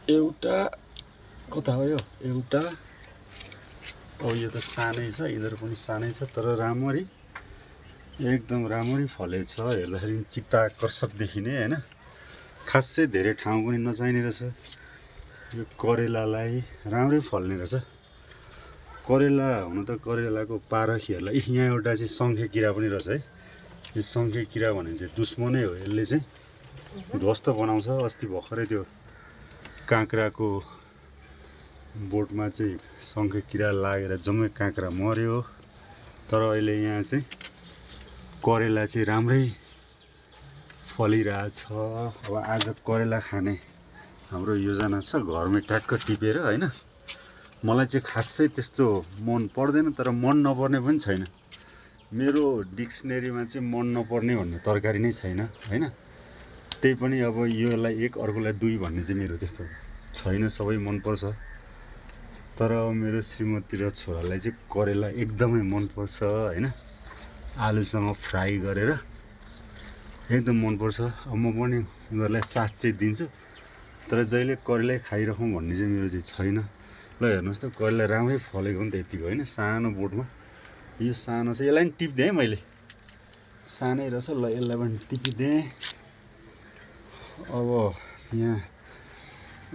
एउटा कता हो यो एउटा अब यो त सानै छ यिनीहरू पनि सानै छ तर राम्ररी एकदम राम्ररी फलेछ हेर्दाखेरि चित्ताकर्षक देखिने हैन खासै धेरै ठाउँ पनि नचाहिने रहेछ यो करेलालाई राम्रै फल्ने रहेछ करेला हुन त करेलाको पारखीहरूलाई यहाँ एउटा चाहिँ सङ्खे किरा पनि रहेछ है यो सङ्खे किरा भने चाहिँ दुश्मनै हो यसले चाहिँ ध्वस्त बनाउँछ अस्ति भर्खरै त्यो काँक्राको बोटमा चाहिँ सङ्खे किरा लागेर जम्मै काँक्रा मर्यो तर अहिले यहाँ चाहिँ करेला चाहिँ राम्रै फलिरहेछ अब आज करेला खाने हाम्रो योजना छ घरमै ट्याक्क टिपेर हैन मलाई चाहिँ खासै त्यस्तो मन पर्दैन तर मन नपर्ने पनि छैन मेरो डिक्सनरीमा चाहिँ मन नपर्ने भन्ने तरकारी नै छैन हैन त्यही पनि अब योलाई एक अर्कोलाई दुई भन्ने चाहिँ मेरो त्यस्तो छैन सबै मन पर्छ तर मेरो श्रीमती र छोरालाई चाहिँ करेला एकदमै मन पर्छ हैन आलुसँग फ्राई गरेर एकदम मन पर्छ अब म पनि उनीहरूलाई साथ चाहिँ दिन्छु तर जहिले करेला खाइरहँ भन्ने चाहिँ मेरो चाहिँ छैन ल हेर्नुहोस् त करेला राम्रै फलेको नि त यतिको हैन सानो बोटमा यो सानो छ यसलाई पनि टिप्दिएँ है मैले सानै रहेछ ल यसलाई पनि टिपिदिएँ अब यहाँ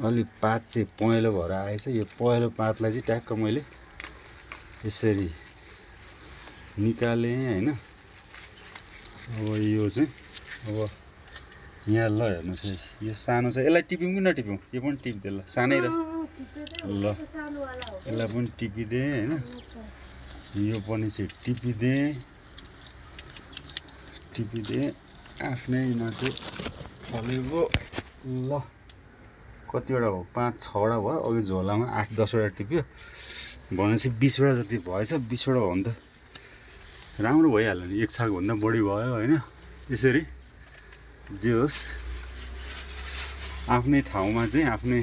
अलि पात चाहिँ पहेँलो भएर आएछ यो पहेँलो पातलाई चाहिँ ट्याक्क मैले यसरी निकालेँ हैन अब यो चाहिँ अब यहाँ ल हेर्नुहोस् है यो सानो छ यसलाई टिप्यौँ कि नटिप्यौँ यो पनि टिपिदिएँ ल सानै रहेछ ल यसलाई पनि टिपिदिएँ हैन यो पनि चाहिँ टिपिदिएँ आफ्नैमा चाहिँ फलेको ल कतिवटा हो 5-6वटा भयो अघि झोलामा 8-10वटा टिप्यो भनेपछि 20वटा जति भएछ 20वटा हो भने त राम्रो भइहाल्यो नि एक छाकभन्दा बढी भयो हैन यसरी जे होस् आफ्नै ठाउँमा चाहिँ आफ्नै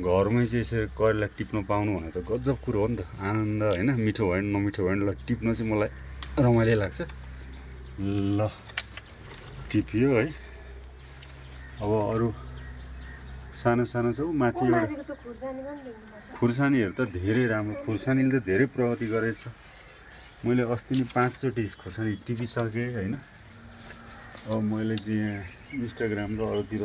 घरमै चाहिँ यसरी करेला टिप्न पाउनु भने त गजब कुरो हो नि त आनन्द हैन मिठो भयो नमिठो भयो ल टिप्न चाहिँ मलाई रमाइलो लाग्छ ल टिप्यो है अब अरू सानो सानो छ माथि एउटा खुर्सानीहरू त धेरै राम्रो खुर्सानीले त धेरै प्रगति गरेछ मैले अस्ति नै 5 चोटि खुर्सानी टिपिसकेँ हैन अब मैले चाहिँ यहाँ इन्स्टाग्राम र अरूतिर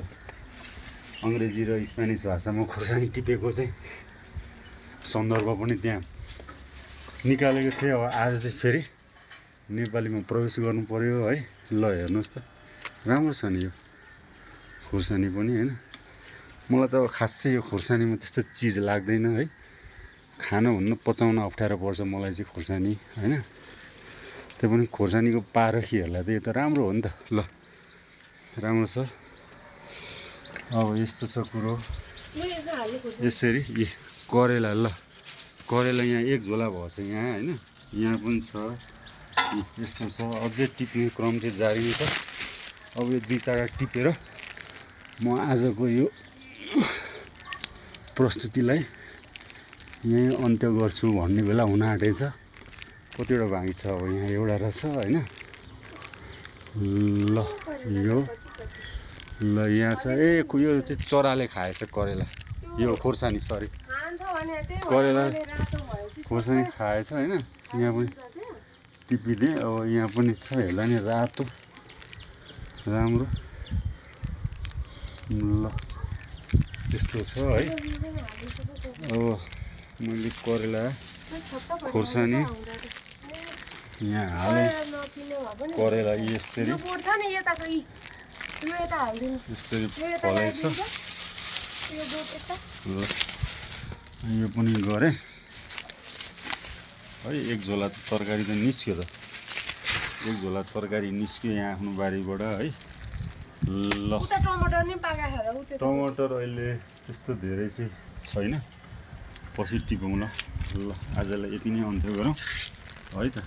अङ्ग्रेजी र स्पेनिस भाषामा खुर्सानी टिपेको चाहिँ सन्दर्भ पनि त्यहाँ निकालेको थिएँ अब आज चाहिँ फेरि नेपालीमा प्रवेश गर्नु पर्यो है ल हेर्नुहोस् त राम्रो छ नि यो खुर्सानी पनि हैन मलाई त खासै यो खुर्सानीमा त्यस्तो चिज लाग्दैन है खानभन्दा पचाउन अप्ठ्यारो पर्छ मलाई चाहिँ खुर्सानी हैन त्यो पनि खुर्सानीको पारखीहरूलाई त यो त राम्रो हो नि त ल राम्रो छ अब यस्तो छ कुरो यसरी करेला ल करेला यहाँ एक झोला भएछ यहाँ हैन यहाँ पनि छ यस्तो छ अझै टिप्ने क्रम चाहिँ जारी छ अब यो 2-4वटा टिपेर म आजको यो प्रस्तुतिलाई यहीँ अन्त्य गर्छु भन्ने बेला हुन आँटेछ कतिवटा बाँकी छ अब यहाँ एउटा रहेछ हैन ल यो ल यहाँ छ यो चाहिँ चराले खाएछ करेला यो खुर्सानी सरी करेला खुर्सानी खाएछ हैन यहाँ पनि टिपिदिएँ अब यहाँ पनि छ हेर्ला नि रातो राम्रो ल त्यस्तो छ है अब मैले करेला खुर्सानी यहाँ हालेँ करेला यसरी फलेछ ल यो पनि गरेँ है एक झोला तरकारी त निस्क्यो त एक झोला तरकारी निस्क्यो यहाँ आफ्नो बारीबाट है ल टमाटर अहिले त्यस्तो धेरै चाहिँ छैन पछि टिपौँ ल आजलाई यति नै अन्त्य गरौँ है त।